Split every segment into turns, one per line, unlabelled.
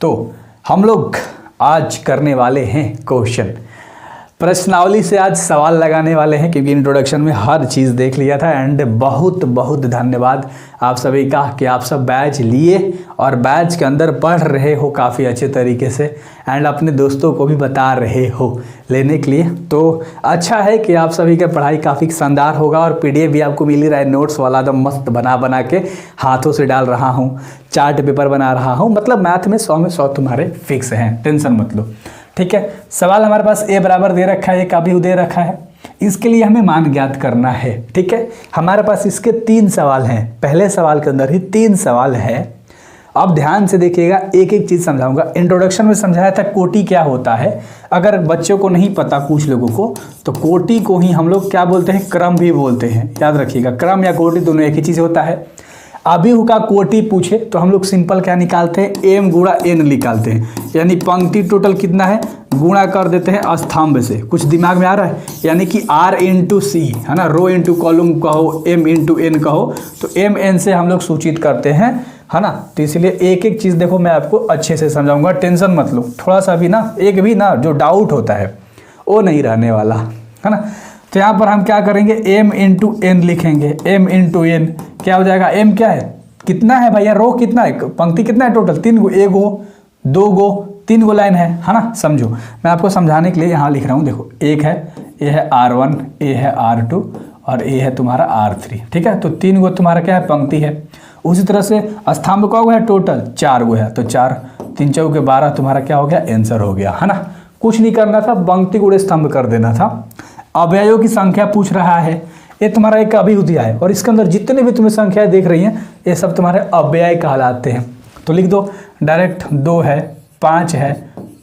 तो हम लोग आज करने वाले हैं क्वेश्चन, प्रश्नावली से आज सवाल लगाने वाले हैं, क्योंकि इंट्रोडक्शन में हर चीज़ देख लिया था। एंड बहुत बहुत धन्यवाद आप सभी का कि आप सब बैच लिए और बैच के अंदर पढ़ रहे हो काफ़ी अच्छे तरीके से एंड अपने दोस्तों को भी बता रहे हो लेने के लिए। तो अच्छा है कि आप सभी का पढ़ाई काफ़ी शानदार होगा और पीडीएफ भी आपको मिल ही रहा है, नोट्स वाला एकदम मस्त बना के हाथों से डाल रहा हूँ, चार्ट पेपर बना रहा हूँ। मतलब मैथ में 100 में 100 तुम्हारे फिक्स हैं, टेंशन मत लो। ठीक है, सवाल हमारे पास a बराबर दे रखा है, का भी दे रखा है, इसके लिए हमें मान ज्ञात करना है। ठीक है, हमारे पास इसके 3 सवाल हैं, पहले सवाल के अंदर ही 3 सवाल है। अब ध्यान से देखिएगा, एक एक चीज़ समझाऊंगा। इंट्रोडक्शन में समझाया था कोटि क्या होता है, अगर बच्चों को नहीं पता कुछ लोगों को, तो कोटि को ही हम लोग क्या बोलते हैं, क्रम भी बोलते हैं। याद रखिएगा, क्रम या कोटि दोनों एक ही चीज़ होता है। अभिहु का कोटि पूछे तो हम लोग सिंपल क्या निकालते हैं, m गुणा n निकालते हैं, यानी पंक्ति टोटल कितना है गुणा कर देते हैं स्तंभ से। कुछ दिमाग में आ रहा है, यानी कि r इंटू सी है ना, रो इंटू कॉलम कहो, m इंटू n कहो, तो m n से हम लोग सूचित करते हैं, है ना। तो इसलिए एक एक चीज़ देखो मैं आपको अच्छे से समझाऊंगा, टेंशन मत लो। थोड़ा सा भी ना, एक भी ना जो डाउट होता है वो नहीं रहने वाला, है ना। तो यहाँ पर हम क्या करेंगे, m इंटू एन लिखेंगे, m इंटू एन क्या हो जाएगा, m क्या है, कितना है भैया, रो कितना है, पंक्ति कितना है टोटल, 3 गो, 1 गो 2 गो 3 गो लाइन है ना। समझो, मैं आपको समझाने के लिए यहाँ लिख रहा हूँ। देखो, एक है, ये है R1, ये है R2 और ये है तुम्हारा R3। ठीक है, तो 3 गो तुम्हारा क्या है, पंक्ति है। उसी तरह से स्तंभ का है टोटल 4 गो है, तो 4 3 4 के 12 तुम्हारा क्या हो गया, आंसर हो गया, है ना। कुछ नहीं करना था, पंक्ति गुणे स्तंभ कर देना था। अव्ययों की संख्या पूछ रहा है, ये तुम्हारा एक अभिहु दिया है और इसके अंदर जितने भी तुम्हें संख्याएं देख रही हैं ये सब तुम्हारे अव्यय कहलाते हैं। तो लिख दो डायरेक्ट, 2 है, 5 है,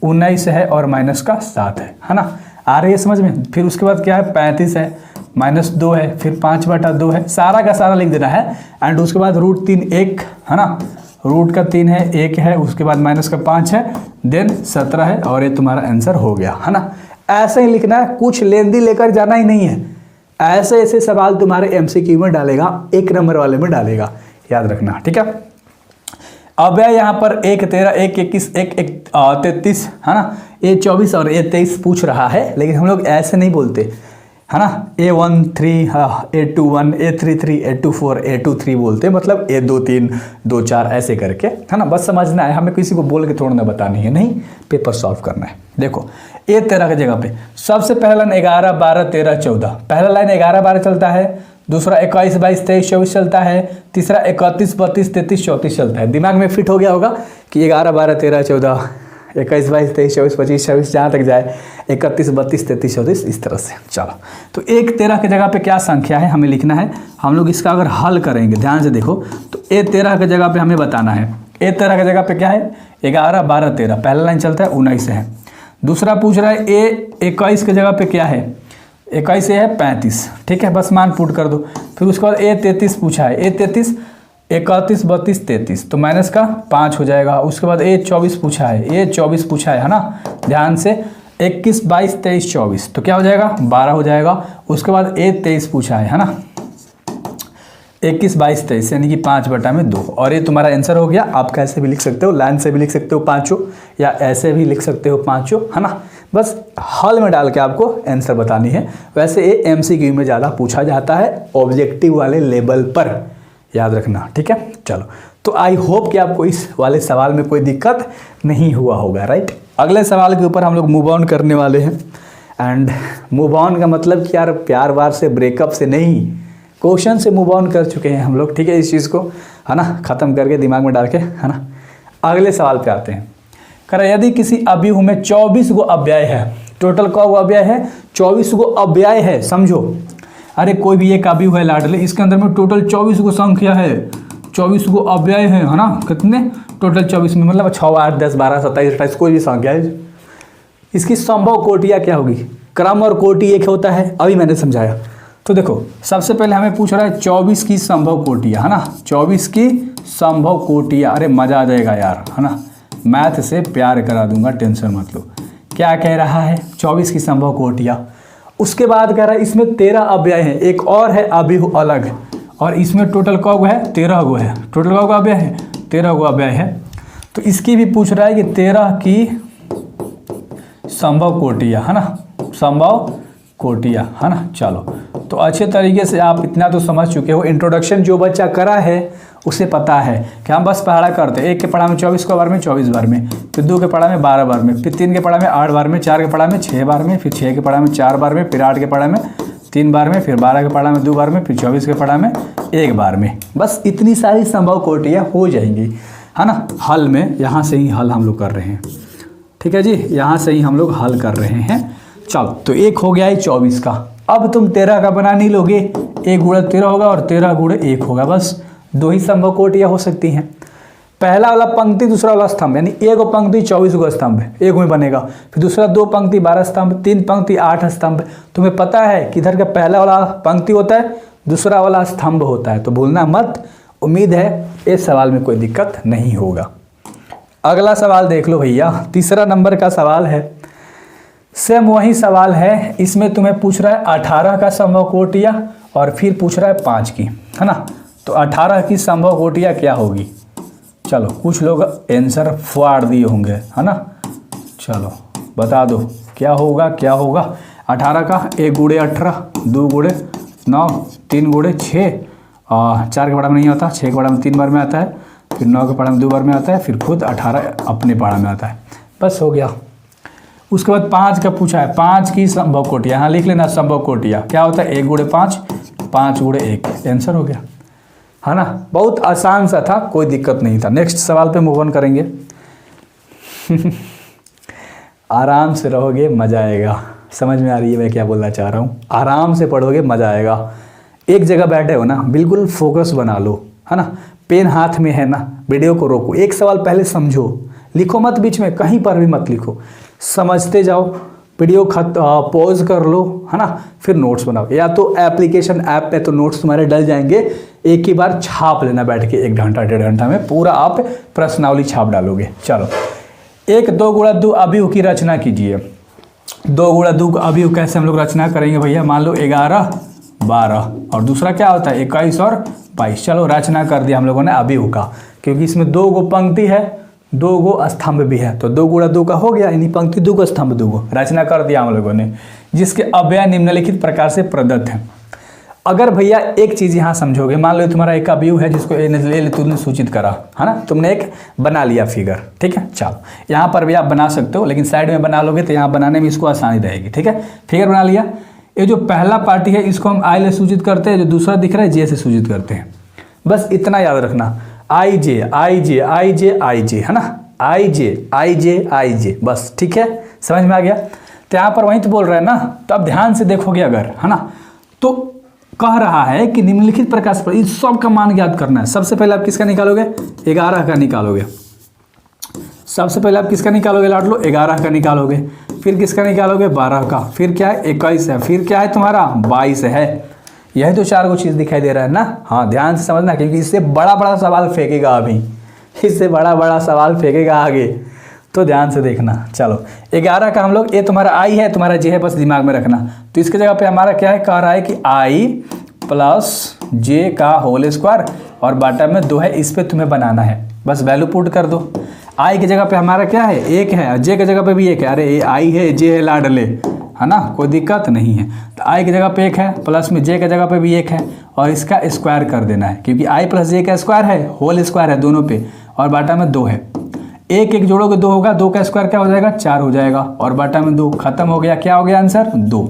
19 है और माइनस का 7 है ना। आ रही है समझ में। फिर उसके बाद क्या है, 35 है, माइनस 2 है, फिर 5/2 है, सारा का सारा लिख देना है। एंड उसके बाद √3 1 है ना, रूट का 3 है, 1 है, उसके बाद माइनस का 5 है, देन 17 है और ये तुम्हारा आंसर हो गया, है ना। ऐसे ही लिखना है, कुछ लेंदी लेकर जाना ही नहीं है। ऐसे ऐसे सवाल तुम्हारे एमसीक्यू में डालेगा, 1 नंबर वाले में डालेगा, याद रखना। ठीक है, अब यहाँ पर 1 13 1 21 1 33 है ना, ये 24 और ये 23 पूछ रहा है, लेकिन हम लोग ऐसे नहीं बोलते, है ना। A1 3 A21 A33 A24 A23 बोलते हैं, मतलब A2 3 2 4 ऐसे करके, है ना। बस समझना है, हमें किसी को बोल के थोड़ा ना बतानी है, नहीं, पेपर सॉल्व करना है। देखो, A13 की जगह पे सबसे पहला लाइन 11 12 13 14, पहला लाइन 11 12 चलता है, दूसरा 21 22 23 24 चलता है, तीसरा 31 32 33 34 चलता है। दिमाग में फिट हो गया होगा कि 11 12 13 14 21 22 23 24 25 26 जहाँ तक जाए, 31 32 33 34 इस तरह से। चलो, तो 1 13 की जगह पे क्या संख्या है हमें लिखना है। हम लोग इसका अगर हल करेंगे, ध्यान से देखो, तो A13 की जगह पे हमें बताना है, A13 की जगह पे क्या है, 11 12 13, पहला लाइन चलता है 19 है। दूसरा पूछ रहा है A21 की जगह पे क्या है, 21 से है 35। ठीक है, बस मान पुट कर दो। फिर उसके बाद A33 पूछा है, A33 31 32 33, तो माइनस का 5 हो जाएगा। उसके बाद A24 पूछा है, A24 पूछा है ना, ध्यान से, 21 22 23 24, तो क्या हो जाएगा, 12 हो जाएगा। उसके बाद A23 पूछा है ना, 21 22 23, यानी कि 5/2 और ये तुम्हारा आंसर हो गया। आप कैसे भी लिख सकते हो, लाइन से भी लिख सकते हो 5, या ऐसे भी लिख सकते हो 5, है ना। बस हल में डाल के आपको आंसर बतानी है। वैसे ये एमसीक्यू में ज़्यादा पूछा जाता है, ऑब्जेक्टिव वाले लेवल पर, याद रखना। ठीक है, चलो, तो आई होप कि आपको इस वाले सवाल में कोई दिक्कत नहीं हुआ होगा, राइट। अगले सवाल के ऊपर हम लोग मूव ऑन करने वाले हैं। एंड मूव ऑन का मतलब कि यार प्यार वार से, ब्रेकअप से नहीं, क्वेश्चन से मूव ऑन कर चुके हैं हम लोग। ठीक है, इस चीज़ को, है ना, ख़त्म करके दिमाग में डाल के, है ना। अगले सवाल पे आते हैं। कह रहा, यदि किसी अभिहु में 24 गो अव्यय है, टोटल कौ अव्यय है, 24 गो अव्यय है, समझो। अरे कोई भी एक अभिहु है लाडले, इसके अंदर में टोटल 24 गो संख्या है, 24 गो अव्यय है ना। कितने टोटल 24 में, मतलब 6 8 10 12 27 28 कोई भी संख्या है। इसकी संभव कोटियाँ क्या होगी, क्रम और कोटि एक होता है, अभी मैंने समझाया। तो देखो, सबसे पहले हमें पूछ रहा है 24 की संभव कोटियाँ, है ना, 24 की संभव कोटियाँ। अरे मज़ा आ जाएगा यार, है ना, मैथ से प्यार करा दूंगा, टेंशन मत लो। क्या कह रहा है, 24 की संभव कोटियाँ। उसके बाद कह रहा है इसमें 13 अव्यय हैं, एक और है अभिहु अलग, और इसमें टोटल कौ गो है, 13 गो है। टोटल कौ गो अव्यय है, 13 गो अव्यय है। तो इसकी भी पूछ रहा है कि 13 की संभव कोटियाँ, है ना, संभव कोटियाँ, है ना। चलो, तो अच्छे तरीके से आप इतना तो समझ चुके हो। इंट्रोडक्शन जो बच्चा करा है उसे पता है कि हम बस पढ़ा करते हैं। 1 के पढ़ा में 24 को बार में 24 बार में, फिर 2 के पढ़ा में 12 बार में, फिर 3 के पढ़ा में 8 बार में, 4 के पढ़ा में 6 बार में, फिर 6 के पढ़ा में 4 बार में, फिर 8 के पढ़ा में 3 बार में, फिर 12 के पढ़ा में 2 बार में, फिर 24 के पढ़ा में 1 बार में। बस इतनी सारी संभव कोटियाँ हो जाएंगी, है ना। हल में यहाँ से ही हल हम लोग कर रहे हैं, ठीक है जी, यहाँ से ही हम लोग हल कर रहे हैं। चलो, तो 1 हो गया है 24 का। अब तुम 13 का बना नहीं लोगे, 1 गुणा 13 होगा और 13 गुणा 1 होगा। बस 2 ही संभव कोटियाँ हो सकती हैं। पहला वाला पंक्ति, दूसरा वाला स्तंभ, यानी 1 पंक्ति 24 को स्तंभ 1 में बनेगा, फिर दूसरा 2 पंक्ति 12 स्तंभ, 3 पंक्ति 8 स्तंभ। तुम्हें पता है कि इधर का पहला वाला पंक्ति होता है, दूसरा वाला स्तंभ होता है, तो भूलना मत। उम्मीद है इस सवाल में कोई दिक्कत नहीं होगा। अगला सवाल देख लो भैया, तीसरा नंबर का सवाल है। सेम वही सवाल है, इसमें तुम्हें पूछ रहा है 18 का संभव कोटियाँ और फिर पूछ रहा है 5 की, है ना। तो 18 की संभव कोटियाँ क्या होगी? चलो, कुछ लोग आंसर फाड़ दिए होंगे, है ना। चलो बता दो क्या होगा, क्या होगा। 18 का 1 गुणे 18, 2 गुणे 9, 3 गुणे 6, 4 के पढ़ा में नहीं आता, 6 के पढ़ा में 3 बार में आता है, फिर 9 के पढ़ा में 2 बार में आता है, फिर खुद 18 अपने पढ़ा में आता है। बस हो गया। उसके बाद 5 का पूछा है, 5 की संभव कोटियाँ, यहाँ लिख लेना संभव कोटियाँ क्या होता है, 1 गुणे 5, 5 गुणे 1, आंसर हो गया, है ना। बहुत आसान सा था, कोई दिक्कत नहीं था। नेक्स्ट सवाल पे मूव ऑन करेंगे। आराम से रहोगे, मज़ा आएगा। समझ में आ रही है मैं क्या बोलना चाह रहा हूँ? आराम से पढ़ोगे, मज़ा आएगा। एक जगह बैठे हो ना, बिल्कुल फोकस बना लो, है ना। पेन हाथ में है ना, वीडियो को रोको, एक सवाल पहले समझो, लिखो मत बीच में, कहीं पर भी मत लिखो, समझते जाओ। वीडियो पॉज कर लो, है ना, फिर नोट्स बनाओ। या तो एप्लीकेशन ऐप पे तो नोट्स तुम्हारे डल जाएंगे, एक ही बार छाप लेना बैठ के, 1 घंटा 1.5 घंटा में पूरा आप प्रश्नावली छाप डालोगे। चलो, 1 2 गुणा 2 अभियुग की रचना कीजिए। 2 गुणा 2 अभियुग कैसे हम लोग रचना करेंगे भैया? मान लो 11 12 और दूसरा क्या होता है 21 और 22। चलो रचना कर दिया हम लोगों ने अभियुग का, क्योंकि इसमें 2 गो पंक्ति है, 2 गो स्तंभ भी है, तो 2 गुणा 2 का हो गया, यानी पंक्ति 2 गो स्तंभ 2 गो। रचना कर दिया हम लोगों ने, जिसके अव्यय निम्नलिखित प्रकार से प्रदत्त हैं। अगर भैया एक चीज़ यहाँ समझोगे, मान लो तुम्हारा एक अभियुग है जिसको तुमने सूचित करा, है ना, तुमने एक बना लिया फिगर, ठीक है। चलो, यहाँ पर भी आप बना सकते हो, लेकिन साइड में बना लोगे तो यहाँ बनाने में इसको आसानी रहेगी, ठीक है। फिगर बना लिया। ये जो पहला पार्टी है इसको हम आई ले सूचित करते हैं, जो दूसरा दिख रहा है जे से सूचित करते हैं। बस इतना याद रखना, आई जे आई जे आई जे आई जे, है ना, आई जे आई जे आई जे, बस ठीक है, समझ में आ गया। तो यहाँ पर वहीं तो बोल रहा है ना, तो अब ध्यान से देखोगे अगर, है ना, तो कह रहा है कि निम्नलिखित प्रकार से इस सब का मान ज्ञात करना है। सबसे पहले आप किसका निकालोगे? 11 का निकालोगे। सबसे पहले आप किसका निकालोगे लाडलो? 11 का निकालोगे। फिर किसका निकालोगे? 12 का। फिर क्या है? 21 है। फिर क्या है तुम्हारा? 22 है। यही तो 4 को चीज़ दिखाई दे रहा है ना। हाँ, ध्यान से समझना, क्योंकि इससे बड़ा बड़ा सवाल फेंकेगा अभी, इससे बड़ा बड़ा सवाल फेंकेगा आगे, तो ध्यान से देखना। चलो, 11 का हम लोग, ये तुम्हारा आई है, तुम्हारा जे है, बस दिमाग में रखना। तो इसके जगह पे हमारा क्या है, कह रहा है कि आई प्लस जे का होल स्क्वायर और बाटा में 2 है, इस पर तुम्हें बनाना है। बस वैल्यू पुट कर दो। आई की जगह पे हमारा क्या है? 1 है, जे की जगह पे भी 1 है। अरे ये आई है, जे है लाडले, है ना, कोई दिक्कत नहीं है। तो आई की जगह पे 1 है, प्लस में जे की जगह पे भी 1 है, और इसका स्क्वायर कर देना है, क्योंकि आई प्लस जे का स्क्वायर है, होल स्क्वायर है दोनों पे, और बाटा में 2 है। 1 1 जोड़ोगे 2 होगा, 2 का स्क्वायर क्या हो जाएगा? 4 हो जाएगा, और बाटा में 2, खत्म हो गया। क्या हो गया आंसर? 2।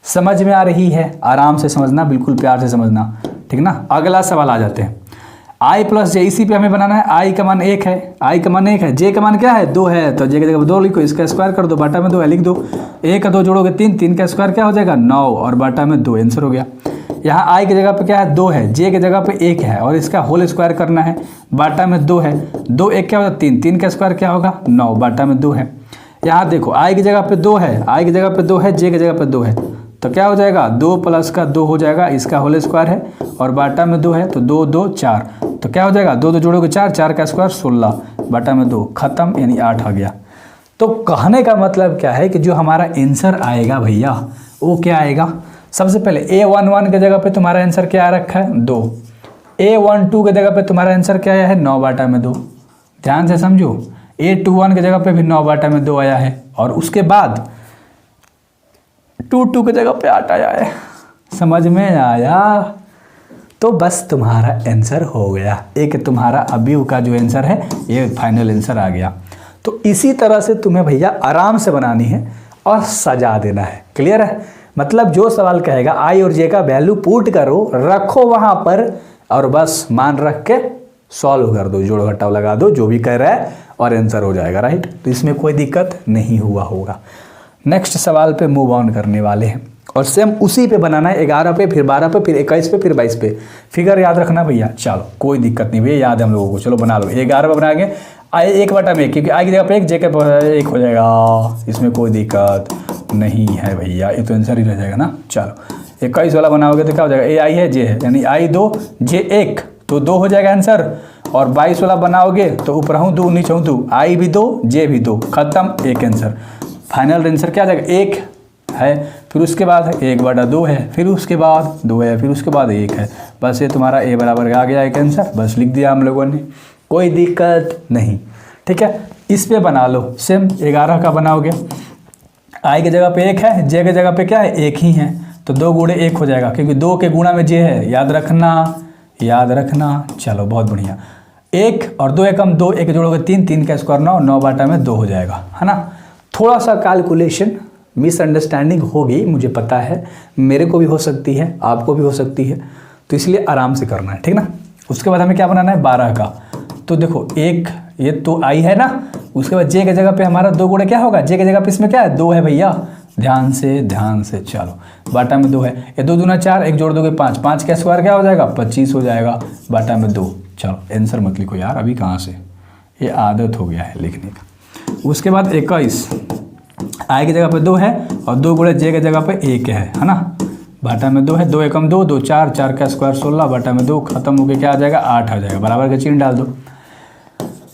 समझ में आ रही है? आराम से समझना, बिल्कुल प्यार से समझना, ठीक ना। अगला सवाल आ जाते हैं। आई प्लस जे, इसी पे हमें बनाना है। आई का मान 1 है, आई का मान 1 है, जे का मान क्या है? 2 है, तो जे की जगह 2 लिखो, इसका स्क्वायर कर दो, बाटा में 2 है, लिख दो। 1 का 2 जोड़ोगे 3, 3 का स्क्वायर क्या हो जाएगा? 9, और बाटा में 2, आंसर हो गया। यहाँ आई की जगह पे क्या है? 2 है, जे की जगह पे 1 है, और इसका होल स्क्वायर करना है, बाटा में 2 है। 2 1 क्या होगा? 3, 3 का स्क्वायर क्या होगा? 9, बाटा में 2 है। यहाँ देखो, आई की जगह पे 2 है, आई की जगह पे 2 है, जे की जगह पे 2 है, तो क्या हो जाएगा? 2 प्लस का 2 हो जाएगा, इसका होल स्क्वायर है, और बाटा में 2 है, तो 2 2 4, तो क्या हो जाएगा? 2 2 जोड़ोगे 4, 4 का स्क्वायर 16, बाटा में 2, खत्म, यानी 8 आ गया। तो कहने का मतलब क्या है कि जो हमारा आंसर आएगा भैया, वो क्या आएगा? सबसे पहले A11 के जगह पे तुम्हारा आंसर क्या आ रखा है? 2। A12 के जगह पे तुम्हारा आंसर क्या आया है? 9 बाटा में 2। ध्यान से समझो, 821 की जगह पे भी 9/2 आया है और उसके बाद 22 की जगह पे 8 आया है। समझ में आया? तो बस तुम्हारा आंसर हो गया। एक तुम्हारा अभी का जो आंसर है ये फाइनल आंसर आ गया। तो इसी तरह से तुम्हें भैया आराम से बनानी है और सजा देना है। क्लियर है? मतलब जो सवाल कहेगा आई और जे का वैल्यू पुट करो, रखो वहाँ पर और बस मान रख के सॉल्व कर दो, जोड़ घटाव लगा दो जो भी कह रहा है और आंसर हो जाएगा। राइट? तो इसमें कोई दिक्कत नहीं हुआ होगा। नेक्स्ट सवाल पे मूव ऑन करने वाले हैं और सेम उसी पे बनाना है, 11 पे, फिर 12 पे, फिर 21 पे, फिर 22 पे। फिगर याद रखना भैया। चलो कोई दिक्कत नहीं भैया, याद है हम लोगों को। चलो बना लो। 11 पे बनाएंगे आई 1/1, क्योंकि आई की जगह पे 1, जे के 1 हो जाएगा। इसमें कोई दिक्कत नहीं है भैया, ये तो आंसर ही रह जाएगा ना। चलो 21 वाला बनाओगे तो क्या हो जाएगा, ए आई है जे है, यानी आई 2 जे 1 तो 2 हो जाएगा आंसर। और 22 वाला बनाओगे तो ऊपर हूँ 2 नीचे हूँ 2, आई भी 2 जे भी 2, खत्म, एक आंसर। फाइनल आंसर क्या आ जाएगा, 1 है, फिर उसके बाद 1/2 है, फिर उसके बाद 2 है, फिर उसके बाद 1 है। बस ये तुम्हारा ए बराबर का आ गया एक आंसर। बस लिख दिया हम लोगों ने, कोई दिक्कत नहीं। ठीक है, इस पे बना लो सेम। 11 का बनाओगे, आई की जगह पे 1 है, जे की जगह पे क्या है 1 ही है, तो 2 गुणे 1 हो जाएगा, क्योंकि 2 के गुणा में जे है। याद रखना, याद रखना। चलो बहुत बढ़िया। 1 और 2 एकम 2, 1 जोड़ोगे 3, 3 का स्क्वायर 9, 9/2 हो जाएगा, है ना। थोड़ा सा कैलकुलेशन मिसअंडरस्टैंडिंग होगी, मुझे पता है, मेरे को भी हो सकती है, आपको भी हो सकती है, तो इसलिए आराम से करना है, ठीक ना। उसके बाद हमें क्या बनाना है, 12 का। तो देखो 1 ये तो आई है ना, उसके बाद जे की जगह पे हमारा 2 गुणे क्या होगा, जे की जगह पे इसमें क्या है 2 है भैया, ध्यान से। चलो बाटा में 2 है, ये 2 दूना 4, 1 जोड़ दोगे 5, 5 का स्क्वायर क्या हो जाएगा 25 हो जाएगा, बाटा में 2। चलो आंसर मत लिखो यार अभी, कहाँ से, ये आदत हो गया है लिखने का। उसके बाद 21, आई की जगह पे 2 है और 2 गुणे जे की जगह पे 1 है ना। बाटा में 2 है, 2 एकम 2, 2 4, 4 का स्क्वायर 16, बाटा में 2, खत्म होके क्या आ जाएगा 8 आ जाएगा, बराबर का चिन्ह डाल दो।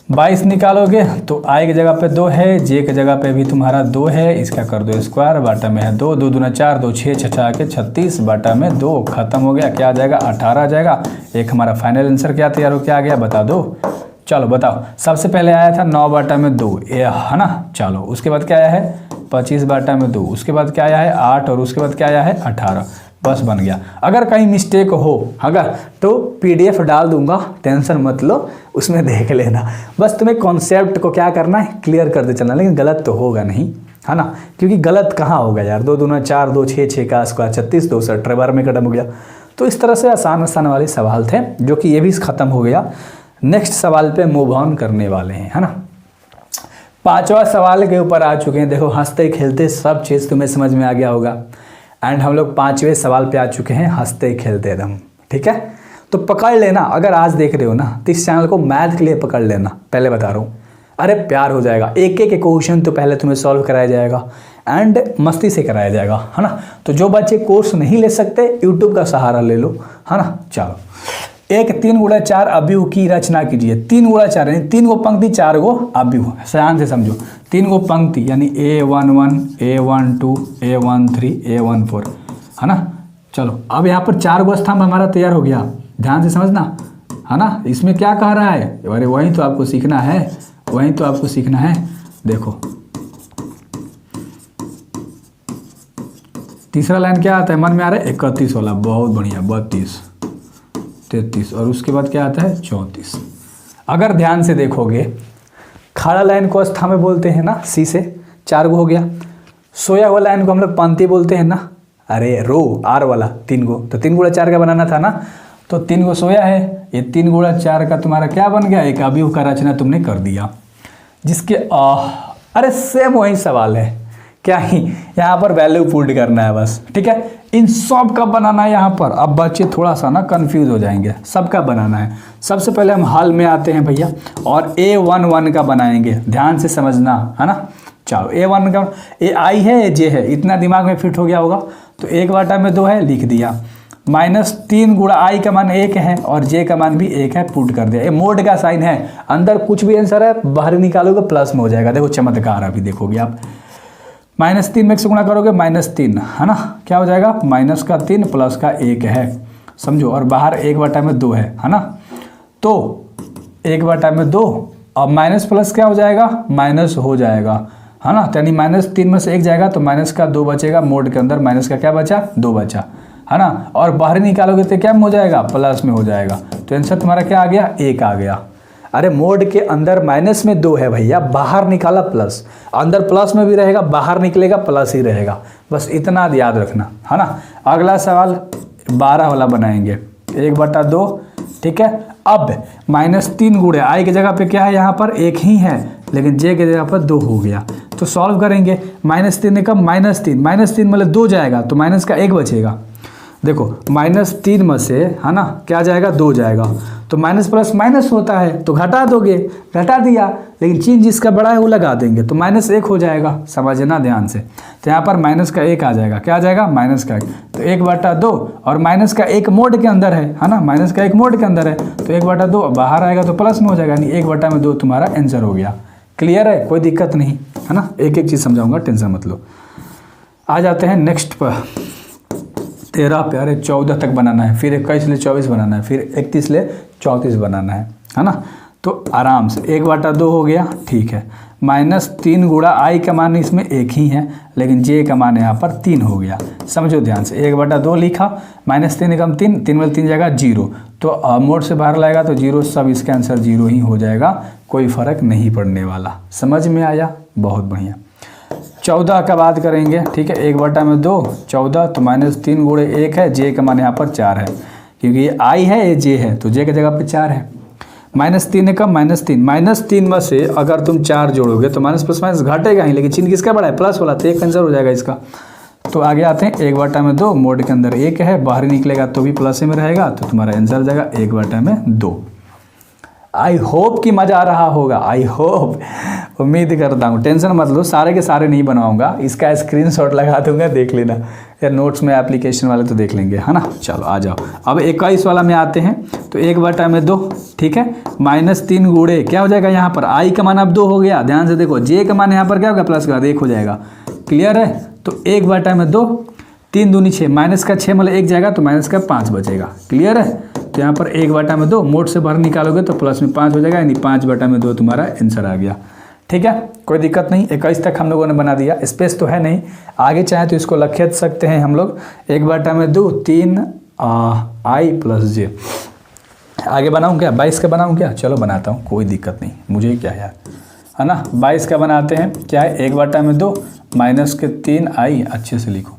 22 निकालोगे तो आई की जगह पे 2 है, जे की जगह पे भी तुम्हारा 2 है, इसका कर दो स्क्वायर, बाटा में है 2, 2 दूना 4, 2 6 6 के 36, बाटा में 2, खत्म हो गया, क्या आ जाएगा 18 आ जाएगा। एक हमारा फाइनल आंसर क्या तैयार हो, क्या आ गया बता दो। चलो बताओ, सबसे पहले आया था 9/2 ये है ना। चलो उसके बाद क्या आया है 25/2, उसके बाद क्या आया है 8 और उसके बाद क्या आया है 18। बस बन गया। अगर कहीं मिस्टेक हो अगर तो PDF डाल दूंगा, टेंशन मत लो, उसमें देख लेना। बस तुम्हें कॉन्सेप्ट को क्या करना है, क्लियर करते चलना, लेकिन गलत तो होगा नहीं, है ना, क्योंकि गलत कहाँ होगा यार। 2 दूना 4, 2 6, 6 का स्क्वायर 36, 2 70 बार में खत्म हो गया। तो इस तरह से आसान वाले सवाल थे, जो कि ये भी खत्म हो गया। नेक्स्ट सवाल पे मूव ऑन करने वाले हैं, है ना। 5वां सवाल के ऊपर आ चुके हैं। देखो हंसते खेलते सब चीज़ तुम्हें समझ में आ गया होगा। एंड हम लोग 5वें सवाल पे आ चुके हैं, हंसते खेलते एकदम। ठीक है, तो पकड़ लेना, अगर आज देख रहे हो ना तो इस चैनल को मैथ के लिए पकड़ लेना, पहले बता रहा हूँ। अरे प्यार हो जाएगा, एक एक क्वेश्चन तो पहले तुम्हें सॉल्व कराया जाएगा एंड मस्ती से कराया जाएगा, है ना। तो जो बच्चे कोर्स नहीं ले सकते यूट्यूब का सहारा ले लो, है ना। चलो, एक 3 गुणा 4 अवयव की रचना कीजिए। 3 गुणा 4 यानी 3 गो पंक्ति 4 गो अवयव, ध्यान से समझो। 3 गो पंक्ति यानी A11, A12, A13, A14, है ना। चलो अब यहाँ पर 4 गो स्तंभ हमारा तैयार हो गया, ध्यान से समझना, है ना। इसमें क्या कह रहा है, अरे वही तो आपको सीखना है, वही तो आपको सीखना है। देखो तीसरा लाइन क्या आता है, मन में आ रहा है 31 वाला, बहुत बढ़िया, 32, 33 और उसके बाद क्या आता है 34। अगर ध्यान से देखोगे, खड़ा लाइन को स्तंभ बोलते हैं ना, सी से 4 गो हो गया। सोया हुआ लाइन को हम लोग पंक्ति बोलते हैं ना, अरे रो आर वाला 3 गो, तो 3 गुणा 4 का बनाना था ना, तो 3 गो सोया है, ये 3 गुणा 4 का तुम्हारा क्या बन गया, एक अवयव का रचना तुमने कर दिया। जिसके अरे सेम वही सवाल है, क्या ही यहाँ पर वैल्यू पुट करना है बस, ठीक है। इन सब का बनाना है यहाँ पर। अब बच्चे थोड़ा सा ना कंफ्यूज हो जाएंगे, सबका बनाना है। सबसे पहले हम हाल में आते हैं भैया और A11 का बनाएंगे, ध्यान से समझना, है ना। चलो A1 का, ए आई है ए जे है, इतना दिमाग में फिट हो गया होगा। तो 1/2 है, लिख दिया। -3 गुणा आई का मान 1 है और जे का मान भी 1 है, पुट कर दिया। ये मोड का साइन है, अंदर कुछ भी आंसर है बाहर निकालोगे प्लस में हो जाएगा। देखो चमत्कार अभी देखोगे आप। -3 में से गुणा करोगे -3, है ना, क्या हो जाएगा -3 प्लस का 1 है, समझो। और बाहर 1/2 है ना। तो 1/2 अब माइनस प्लस क्या हो जाएगा, माइनस हो जाएगा, है ना। यानी -3 में से 1 जाएगा तो माइनस का 2 बचेगा, मोड के अंदर माइनस का क्या बचा, 2 बचा, है ना। और बाहर निकालोगे तो क्या हो जाएगा, प्लस में हो जाएगा। तो आंसर तुम्हारा क्या आ गया, 1 आ गया। अरे मोड के अंदर माइनस में 2 है भैया, बाहर निकाला प्लस, अंदर प्लस में भी रहेगा, बाहर निकलेगा प्लस ही रहेगा, बस इतना याद रखना, है ना। अगला सवाल 12 वाला बनाएंगे, 1/2, ठीक है। अब -3 गुणे आई की जगह पे क्या है, यहाँ पर 1 ही है, लेकिन जे की जगह पर 2 हो गया, तो सॉल्व करेंगे। -3 ने कब, -3 मतलब 2 जाएगा तो माइनस का 1 बचेगा। देखो -3 में से, है ना, क्या जाएगा, 2 जाएगा, तो माइनस प्लस माइनस होता है तो घटा दोगे, घटा दिया, लेकिन चीज जिसका बड़ा है वो लगा देंगे तो -1 हो जाएगा, समझना ध्यान से। तो यहाँ पर माइनस का 1 आ जाएगा, क्या आ जाएगा, माइनस का 1, तो 1/2 और माइनस का 1 मोड के अंदर है ना, माइनस का 1 मोड के अंदर है, तो 1/2 बाहर आएगा तो प्लस में हो जाएगा, यानी 1/2 तुम्हारा आंसर हो गया। क्लियर है, कोई दिक्कत नहीं, है ना। एक एक चीज़ समझाऊंगा, टेंशन मत लो। आ जाते हैं नेक्स्ट पर, 13 पे, अरे 14 तक बनाना है, फिर 21 ले 24 बनाना है, फिर 31 ले 34 बनाना है ना। तो आराम से 1/2 हो गया, ठीक है। -3 गुणा आई का मान इसमें 1 ही है, लेकिन जे का मान यहाँ पर 3 हो गया, समझो ध्यान से। 1/2 लिखा, -3 एकम 3, 3 में 3 जाएगा 0, तो मोड से बाहर लाएगा तो 0, सब इसका आंसर 0 ही हो जाएगा, कोई फर्क नहीं पड़ने वाला। समझ में आया, बहुत बढ़िया। 14 का बात करेंगे, ठीक है। 1/2 14, तो -3 गुणे 1 है, जे का मान यहाँ पर 4 है, क्योंकि ये आई है ये जे है, तो जे की जगह पे 4 है। -3 का -3 में से अगर तुम 4 जोड़ोगे तो माइनस प्लस माइनस घटेगा ही, लेकिन चिन्ह किसका बड़ा है, प्लस वाला, तो एक आंसर हो जाएगा इसका। तो आगे आते हैं, 1/2 मोड के अंदर 1 है, बाहर निकलेगा तो भी प्लस में रहेगा, तो तुम्हारा आंसर हो जाएगा 1/2। आई होप कि मज़ा आ रहा होगा, आई होप, उम्मीद करता हूँ। टेंशन मत लो, सारे के सारे नहीं बनवाऊंगा, इसका स्क्रीनशॉट लगा दूंगा, देख लेना, या नोट्स में एप्लीकेशन वाले तो देख लेंगे, है ना। चलो आ जाओ, अब 21 वाला में आते हैं। तो 1/2, ठीक है, -3 गुणे क्या हो जाएगा, यहाँ पर आई का मान अब 2 हो गया, ध्यान से देखो, जे का मान यहाँ पर क्या होगा, प्लस का 1 हो जाएगा। क्लियर है, तो 1/2, 3 दूनी 6, माइनस का 6 मतलब 1 जाएगा तो माइनस का 5 बचेगा। क्लियर है, तो यहाँ पर 1/2 मोड से बाहर निकालोगे तो प्लस में 5 हो जाएगा, यानी 5/2 तुम्हारा आंसर आ गया। ठीक है, कोई दिक्कत नहीं। 21 तक हम लोगों ने बना दिया, स्पेस तो है नहीं, आगे चाहे तो इसको लखेत सकते हैं हम लोग। 1/2 3 आई प्लस जे। आगे बनाऊँ क्या, 22 का बनाऊँ क्या, चलो बनाता हूँ, कोई दिक्कत नहीं, मुझे क्या यार, है ना। 22 का बनाते हैं, क्या है, 1/2 माइनस के 3 आई, अच्छे से लिखो,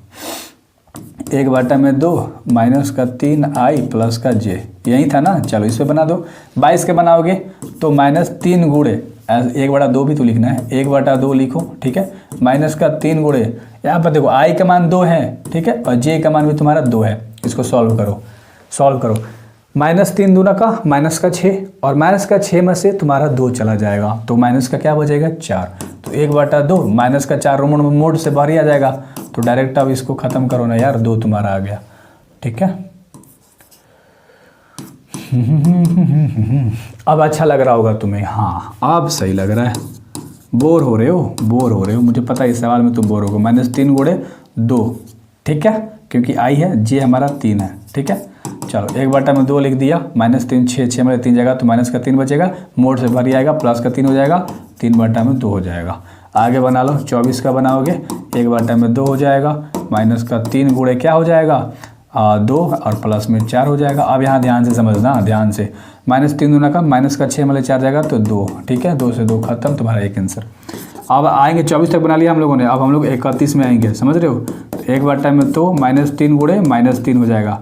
1/2 माइनस का 3 आई प्लस का जे, यही था ना। चलो इस पे बना दो। 22 के बनाओगे तो -3 गुणे 1/2 भी तो लिखना है, 1/2 लिखो, ठीक है, माइनस का 3 गुणे, यहाँ पर देखो आई का मान 2 है, ठीक है, और जे का मान भी तुम्हारा 2 है। इसको सॉल्व करो, -3 दूना का माइनस का 6, और माइनस का 6 में से तुम्हारा 2 चला जाएगा, तो माइनस का क्या बचेगा, 4। तो 1/2 माइनस का 4 रोमन मोड से बाहर ही आ जाएगा, तो डायरेक्ट अब इसको खत्म करो ना यार, 2 तुम्हारा आ गया। ठीक है, अब अच्छा लग रहा होगा तुम्हें, हाँ अब सही लग रहा है। बोर हो रहे हो, मुझे पता है इस सवाल में तुम बोर हो गए। -3 गुणे 2, ठीक है, क्योंकि आई है, जे हमारा 3 है, ठीक है। चलो 1/2 लिख दिया, -3 6 में 3 जाएगा तो माइनस का 3 बचेगा, मोड से भर आएगा, प्लस का 3 हो जाएगा, 3/2 हो जाएगा। आगे बना लो, 24 का बनाओगे, 1/2 हो जाएगा, माइनस का 3 गुणे क्या हो जाएगा, 2 और प्लस में 4 हो जाएगा। अब यहाँ ध्यान से समझना, ध्यान से, -3 दूना का माइनस का 6 में 4 जाएगा तो 2, ठीक है, 2 से 2 खत्म, तुम्हारा एक आंसर। अब आएंगे 24 तक बना लिया हम लोगों ने, अब हम लोग 31 में आएंगे, समझ रहे हो। तो 1/2 -3 गुणे -3 हो जाएगा,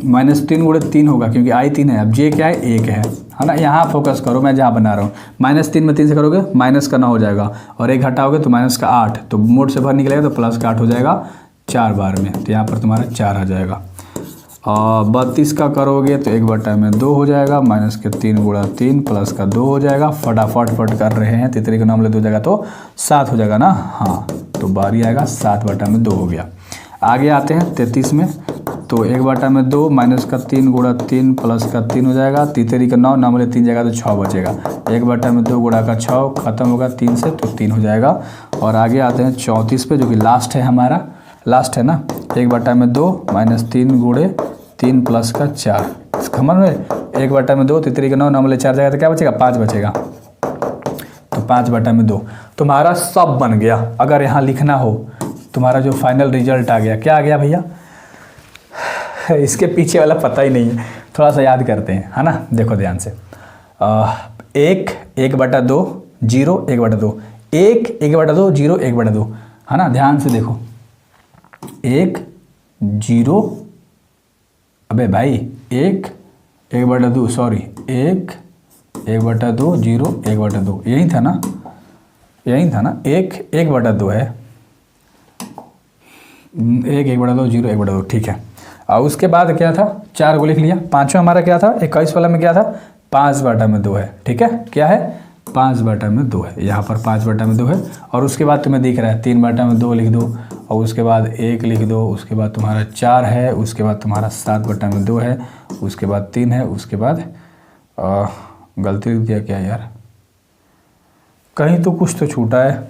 -3 गुणे 3 होगा, क्योंकि आई 3 है, अब जे क्या है, 1 है ना। यहाँ फोकस करो, मैं जहाँ बना रहा हूँ, -3 में 3 से करोगे माइनस का 9 हो जाएगा, और 1 घटाओगे तो माइनस का 8, तो मोड से बाहर निकलेगा तो प्लस का 8 हो जाएगा 4 बार में, तो यहाँ पर तुम्हारा 4 आ जाएगा। और 32 का करोगे तो 1/2 हो जाएगा, माइनस के 3 गुणा 3 प्लस का 2 हो जाएगा। फटाफट कर रहे हैं, तितरी का नाम ले 2 जाएगा तो 7 हो जाएगा ना, हाँ, तो बारी आएगा 7/2 हो गया। आगे आते हैं 33 में, तो 1/2 माइनस का 3 गुणा 3 प्लस का 3 हो जाएगा, तितरी का 9 नाम ले 3 जाएगा तो 6 बचेगा। 1/2 गुणा का 6 खत्म होगा 3 से, तो 3 हो जाएगा। और आगे आते हैं 34 पे, जो कि लास्ट है हमारा, लास्ट है ना। 1/2 -3 गुणे 3 प्लस का 4, इसका मतलब 1/2, तितरी के 9, 9 में 4 जाएगा तो क्या बचेगा, 5 बचेगा। तो 5/2 तुम्हारा सब बन गया। अगर यहाँ लिखना हो तुम्हारा जो फाइनल रिजल्ट आ गया, क्या आ गया भैया, इसके पीछे वाला पता ही नहीं है, थोड़ा सा याद करते हैं, है ना। देखो ध्यान से, 1 1/2 0 1/2, 1 1/2 0 1/2, है ना। ध्यान से देखो, 1 0, अबे भाई 1 1/2, सॉरी 1 1/2 0 1/2, यही था ना, यही था ना। 1 1/2 है, 1 1/2 0 1/2, ठीक है। और उसके बाद क्या था, 4 को लिख लिया। पाँचवा हमारा क्या था, 21 वाला में क्या था, 5/2 है, ठीक है। क्या है, 5/2 है, यहाँ पर 5/2 है। और उसके बाद तुम्हें दिख रहा है 3/2 लिख दो, और उसके बाद 1 लिख दो, उसके बाद तुम्हारा 4 है, उसके बाद तुम्हारा 7/2 है, उसके बाद 3 है, उसके बाद गलती लिख दिया क्या यार, कहीं तो कुछ तो छूटा है,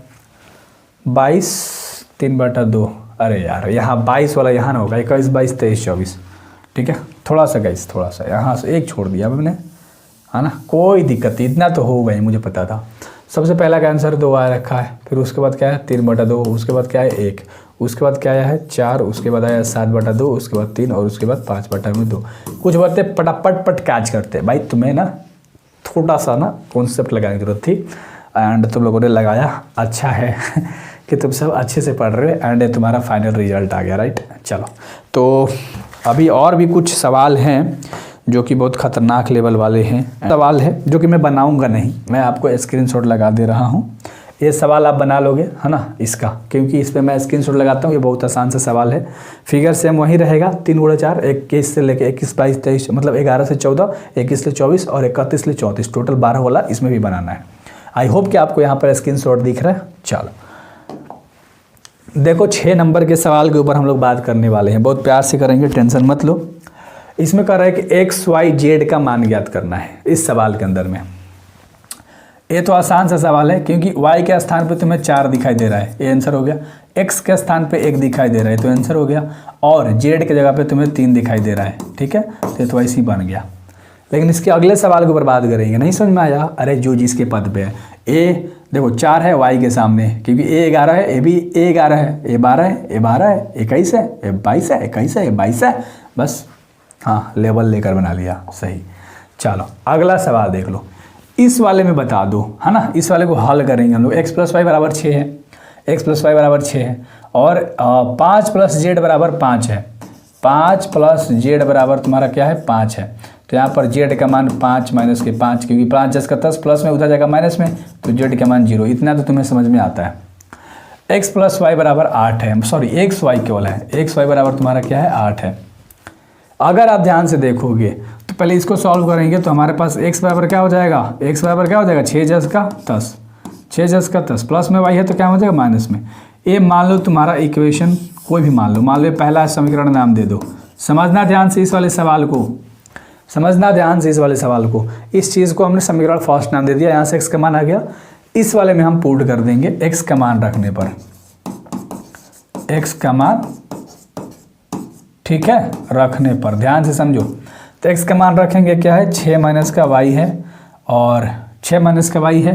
22 3/2, अरे यार यहाँ 22 वाला यहाँ ना होगा, 21 22 23 24, ठीक है। थोड़ा सा गाइस, थोड़ा सा यहाँ से एक छोड़ दिया मैंने, है ना, कोई दिक्कत नहीं, इतना तो हो गई, मुझे पता था। सबसे पहला का आंसर 2 आ रखा है, फिर उसके बाद क्या है 3/2, उसके बाद क्या है 1, उसके बाद क्या आया है 4, उसके बाद आया 7/2, उसके बाद 3 और उसके बाद 5/2। कुछ बातें पट कैच करते भाई, तुम्हें ना थोड़ा सा ना कॉन्सेप्ट लगाने की जरूरत थी, एंड तुम लोगों ने लगाया, अच्छा है कि तुम सब अच्छे से पढ़ रहे हो, एंड तुम्हारा फाइनल रिजल्ट आ गया, राइट। चलो, तो अभी और भी कुछ सवाल हैं जो कि बहुत ख़तरनाक लेवल वाले हैं। सवाल है जो कि मैं बनाऊंगा नहीं, मैं आपको स्क्रीनशॉट लगा दे रहा हूं। ये सवाल आप बना लोगे, है ना, इसका, क्योंकि इस पर मैं स्क्रीनशॉट लगाता हूँ। ये बहुत आसान सा सवाल है। फिगर सेम वही रहेगा, 3 × 4, 21 से लेके 21 22 23, मतलब 11 से 14, 21 से 24 और 31 से 34, टोटल 12 वाला इसमें भी बनाना है। आई होप कि आपको यहाँ पर स्क्रीनशॉट दिख रहा है। चलो देखो, 6 नंबर के सवाल के ऊपर हम लोग बात करने वाले हैं, बहुत प्यार से करेंगे, टेंशन मत लो। इसमें कह रहा है कि एक्स वाई जेड का मान ज्ञात करना है इस सवाल के अंदर में। ये तो आसान सा सवाल है, क्योंकि y के स्थान पे तुम्हें 4 दिखाई दे रहा है, ये आंसर हो गया। x के स्थान पे 1 दिखाई दे रहा है, तो आंसर हो गया। और z के जगह पे तुम्हें 3 दिखाई दे रहा है, ठीक है, तो ऐसे ही बन गया। लेकिन इसके अगले सवाल के ऊपर बात करेंगे, नहीं समझ में आया, अरे जो जिसके पद पे है, ए देखो 4 है y के सामने, क्योंकि a 11 है, ए भी a 11 है, a 12 है, a 12 है, 21 है, a 22 है, 21 है, a 22 है, बस हाँ लेवल लेकर बना लिया, सही। चलो अगला सवाल देख लो, इस वाले में बता दो, है ना, इस वाले को हल करेंगे हम लोग। x + y = 6 है, x + y = 6 है, और 5 + z = 5 है, 5 + z बराबर तुम्हारा क्या है 5 है। तो यहाँ पर z का मान 5 - के 5, क्योंकि 5 10 का 10, प्लस में उधर जाएगा माइनस में, तो z का मान 0। इतना तो तुम्हें समझ में आता है। x + y = 8 है, सॉरी x y केवल है, x y बराबर तुम्हारा क्या है 8 है। अगर आप ध्यान से देखोगे तो पहले इसको सॉल्व करेंगे, तो हमारे पास x बराबर क्या हो जाएगा, x बराबर क्या हो जाएगा 6 10 का 10, 6 10 का 10, प्लस में y है तो क्या हो जाएगा माइनस में। ये मान लो तुम्हारा इक्वेशन कोई भी मान लो पहला समीकरण नाम दे दो। समझना ध्यान से इस वाले सवाल को, समझना ध्यान से इस वाले सवाल को। इस चीज़ को हमने समीकरण फर्स्ट नाम दे दिया, यहाँ से x का मान आ गया, इस वाले में हम पुट कर देंगे x का मान रखने पर, x का मान, ठीक है, रखने पर ध्यान से समझो। तो x का मान रखेंगे क्या है 6 - का y है, और 6 - का y है,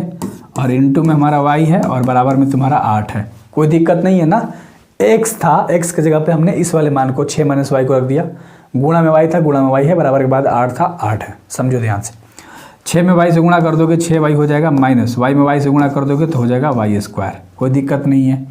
और इंटू में हमारा y है, और बराबर में तुम्हारा 8 है। कोई दिक्कत नहीं है ना, x था, x की जगह पे हमने इस वाले मान को 6 - y को रख दिया, गुणा में y था, गुणा में y है, बराबर के बाद 8 था, 8 है। समझो ध्यान से, 6 में y से गुणा कर दोगे 6y हो जाएगा, माइनस y में y से गुणा कर दोगे तो हो जाएगा y², कोई दिक्कत नहीं है।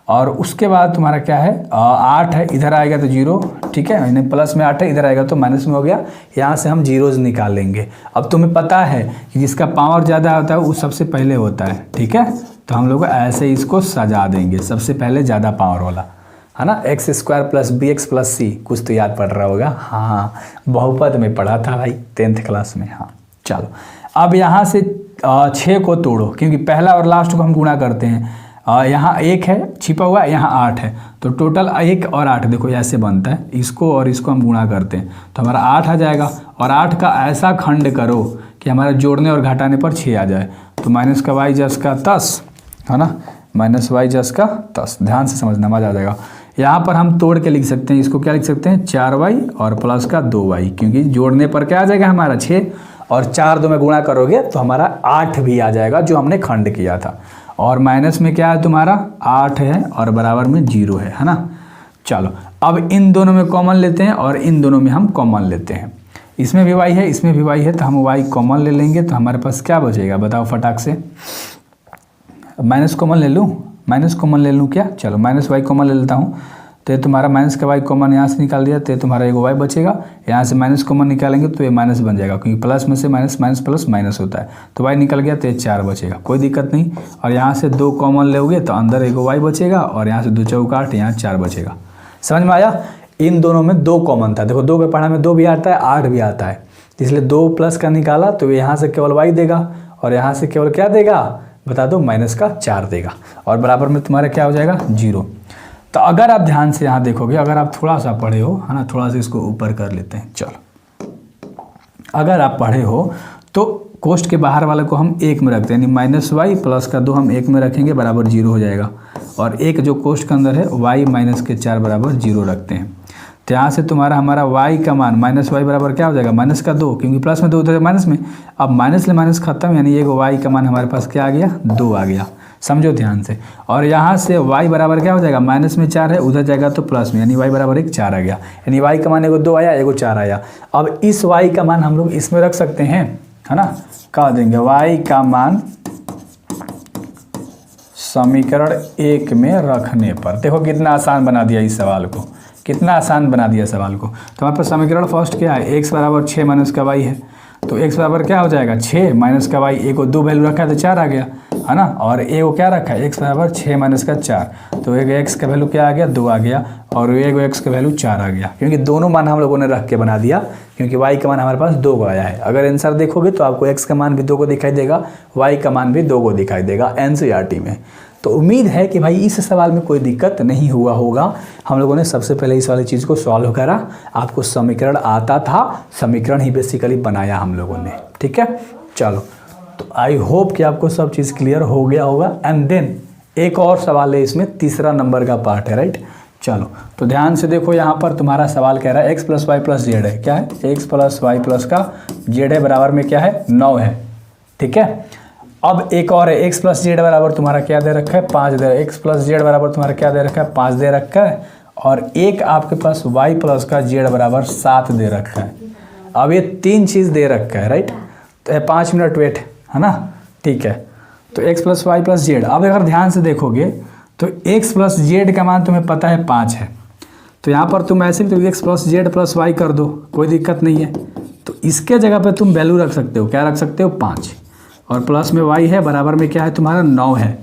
और उसके बाद तुम्हारा क्या है 8 है, इधर आएगा तो 0, ठीक है, यानी प्लस में 8 है, इधर आएगा तो माइनस में हो गया। यहाँ से हम जीरोज निकालेंगे। अब तुम्हें पता है कि जिसका पावर ज़्यादा होता है वो सबसे पहले होता है, ठीक है, तो हम लोग ऐसे इसको सजा देंगे, सबसे पहले ज़्यादा पावर वाला, है ना, x² + bx + c, कुछ तो याद पड़ रहा होगा, हाँ बहुपद में पढ़ा था भाई 10th क्लास में। हाँ चलो, अब यहाँ से 6 को तोड़ो, क्योंकि पहला और लास्ट को हम गुणा करते हैं। यहाँ 1 है छिपा हुआ, यहाँ 8 है, तो टोटल 1 और 8 देखो ऐसे बनता है, इसको और इसको हम गुणा करते हैं तो हमारा 8 आ जाएगा। और 8 का ऐसा खंड करो कि हमारा जोड़ने और घटाने पर 6 आ जाए, तो माइनस का y + 10, है ना, -y + 10, ध्यान से समझना, मजा आ जाएगा। यहाँ पर हम तोड़ के लिख सकते हैं, इसको क्या लिख सकते हैं 4y और प्लस का 2y, क्योंकि जोड़ने पर क्या आ जाएगा हमारा 6 और 4 2 में गुणा करोगे तो हमारा 8 भी आ जाएगा जो हमने खंड किया था। और माइनस में क्या है तुम्हारा 8 है और बराबर में 0 है ना। चलो अब इन दोनों में कॉमन लेते हैं और इन दोनों में हम कॉमन लेते हैं। इसमें भी y है इसमें भी y है तो हम y कॉमन ले लेंगे तो हमारे पास क्या बचेगा बताओ फटाक से। माइनस कॉमन ले लूँ, माइनस कॉमन ले लूँ क्या, चलो माइनस y कॉमन ले लेता हूँ। तो ये तुम्हारा माइनस का y कॉमन यहाँ से निकाल दिया तो ये तुम्हारा एक y बचेगा। यहाँ से माइनस कॉमन निकालेंगे तो ये माइनस बन जाएगा, क्योंकि प्लस में से माइनस माइनस प्लस माइनस होता है। तो y निकल गया तो ये 4 बचेगा, कोई दिक्कत नहीं। और यहाँ से 2 कॉमन लोगे तो अंदर एक y बचेगा और यहाँ से 2 चौका 8, यहाँ 4 बचेगा। समझ में आया। इन दोनों में 2 कॉमन था, देखो 2 के पढ़ा में 2 भी आता है 8 भी आता है, इसलिए 2 प्लस का निकाला तो यहाँ से केवल y देगा और यहाँ से केवल क्या देगा बता दो माइनस का 4 देगा और बराबर में तुम्हारा क्या हो जाएगा 0। तो अगर आप ध्यान से यहाँ देखोगे, अगर आप थोड़ा सा पढ़े हो है ना, थोड़ा सा इसको ऊपर कर लेते हैं। चलो अगर आप पढ़े हो तो कोष्ठ के बाहर वाले को हम 1 में रखते हैं, यानी माइनस वाई प्लस का 2 हम 1 में रखेंगे बराबर 0 हो जाएगा। और एक जो कोष्ठ के अंदर है y माइनस के 4 बराबर 0 रखते हैं। तो यहाँ से तुम्हारा हमारा y का मान माइनस वाई बराबर क्या हो जाएगा माइनस का 2, क्योंकि प्लस में 2 उधर माइनस में। अब माइनस ले माइनस खत्म, यानी एक y का मान हमारे पास क्या आ गया 2 आ गया। समझो ध्यान से। और यहाँ से y बराबर क्या हो जाएगा माइनस में 4 है, उधर जाएगा तो प्लस में, यानी y बराबर 1 4 आ गया। यानी y का मान एगो 2 आया एगो 4 आया। अब इस y का मान हम लोग इसमें रख सकते हैं है ना। कह देंगे y का मान समीकरण 1 में रखने पर। देखो कितना आसान बना दिया इस सवाल को, कितना आसान बना दिया सवाल को। तो हमारे पास समीकरण फर्स्ट क्या है x बराबर 6 माइनस का y है, तो x बराबर क्या हो जाएगा 6 माइनस का y, एक को 2 वैल्यू रखा है तो 4 आ गया है ना। और ए को क्या रखा है x बराबर 6 माइनस का 4, तो एक x का वैल्यू क्या आ गया 2 आ गया और एक x का वैल्यू 4 आ गया, क्योंकि दोनों मान हम लोगों ने रख के बना दिया, क्योंकि y का मान हमारे पास 2 को आया है। अगर आंसर देखोगे तो आपको x का मान भी 2 को दिखाई देगा, y का मान भी 2 को दिखाई देगा एनसीईआरटी में। तो उम्मीद है कि भाई इस सवाल में कोई दिक्कत नहीं हुआ होगा। हम लोगों ने सबसे पहले इस वाली चीज़ को सॉल्व करा, आपको समीकरण आता था, समीकरण ही बेसिकली बनाया हम लोगों ने, ठीक है। चलो तो आई होप कि आपको सब चीज़ क्लियर हो गया होगा। एंड देन एक और सवाल है, इसमें तीसरा नंबर का पार्ट है, राइट। चलो तो ध्यान से देखो, यहाँ पर तुम्हारा सवाल कह रहा है x plus y plus z है, क्या है x प्लस वाई प्लस का जेड है बराबर में क्या है 9 है, ठीक है। अब एक और है x प्लस जेड बराबर तुम्हारा क्या दे रखा है 5 दे रखा है, x प्लस जेड बराबर तुम्हारा क्या दे रखा है 5 दे रखा है, और एक आपके पास y प्लस का जेड बराबर 7 दे रखा है। अब ये 3 चीज़ दे रखा है, राइट। तो 5 मिनट वेट है ना, ठीक है। तो x plus y plus z, अब अगर ध्यान से देखोगे तो x प्लस जेड का मान तुम्हें पता है 5 है, तो यहाँ पर तुम ऐसे भी तो x plus z plus y कर दो, कोई दिक्कत नहीं है। तो इसके जगह पे तुम वैल्यू रख सकते हो, क्या रख सकते हो 5, और प्लस में y है बराबर में क्या है तुम्हारा 9 है।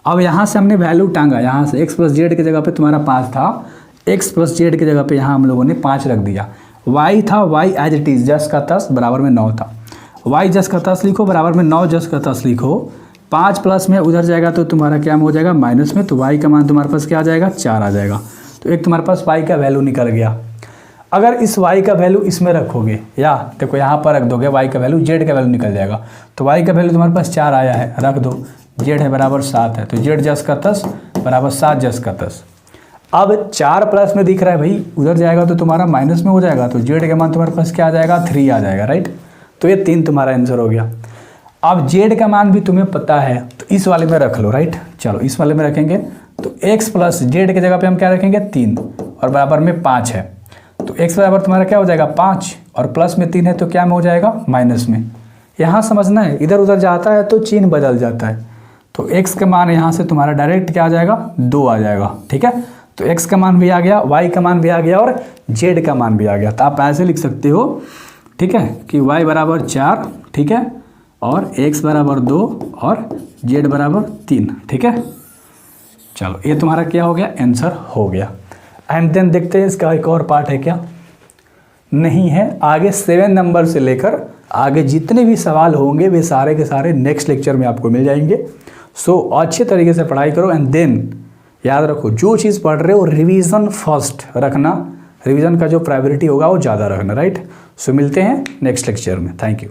अब यहाँ से हमने वैल्यू टांगा, यहाँ से x प्लस जेड की जगह पे तुम्हारा 5 था, x प्लस जेड की जगह पे यहाँ हम लोगों ने 5 रख दिया। y था y एज इट इज़ जस का तस बराबर में 9 था, y जस का तस लिखो बराबर में 9 जस का तस लिखो। 5 प्लस में उधर जाएगा तो तुम्हारा क्या हो जाएगा माइनस में, तो y का मान तुम्हारे पास क्या आ जाएगा 4 आ जाएगा। तो एक तुम्हारे पास y का वैल्यू निकल गया। अगर इस y का वैल्यू इसमें रखोगे, या देखो यहाँ पर रख दोगे y का वैल्यू, z का वैल्यू निकल जाएगा। तो y का वैल्यू तुम्हारे पास 4 आया है, रख दो, z है बराबर 7 है, तो z जस का तस बराबर 7 जस का तस। अब 4 प्लस में दिख रहा है भाई, उधर जाएगा तो तुम्हारा माइनस में हो जाएगा, तो z का मान तुम्हारे पास क्या आ जाएगा 3 आ जाएगा, राइट। तो ये 3 तुम्हारा आंसर हो गया। अब z का मान भी तुम्हें पता है, तो इस वाले में रख लो, राइट। चलो इस वाले में रखेंगे तो x प्लस जेड की जगह पे हम क्या रखेंगे 3 और बराबर में 5 है, तो x बराबर तुम्हारा क्या हो जाएगा 5 और प्लस में 3 है तो क्या में हो जाएगा माइनस में। यहाँ समझना है, इधर उधर जाता है तो चिन्ह बदल जाता है। तो x का मान यहाँ से तुम्हारा डायरेक्ट क्या आ जाएगा 2 आ जाएगा, ठीक है। तो x का मान भी आ गया, y का मान भी आ गया और z का मान भी आ गया। तो आप ऐसे लिख सकते हो, ठीक है, कि y बराबर 4, ठीक है, और x बराबर 2 और z बराबर 3, ठीक है। चलो ये तुम्हारा क्या हो गया आंसर हो गया। एंड देन देखते हैं इसका एक और पार्ट है क्या, नहीं है। आगे 7 नंबर से लेकर आगे जितने भी सवाल होंगे वे सारे के सारे नेक्स्ट लेक्चर में आपको मिल जाएंगे। सो अच्छे तरीके से पढ़ाई करो एंड देन याद रखो जो चीज़ पढ़ रहे हो रिवीजन फर्स्ट रखना, रिवीजन का जो प्रायोरिटी होगा वो ज़्यादा रखना, राइट। सो मिलते हैं नेक्स्ट लेक्चर में, थैंक यू।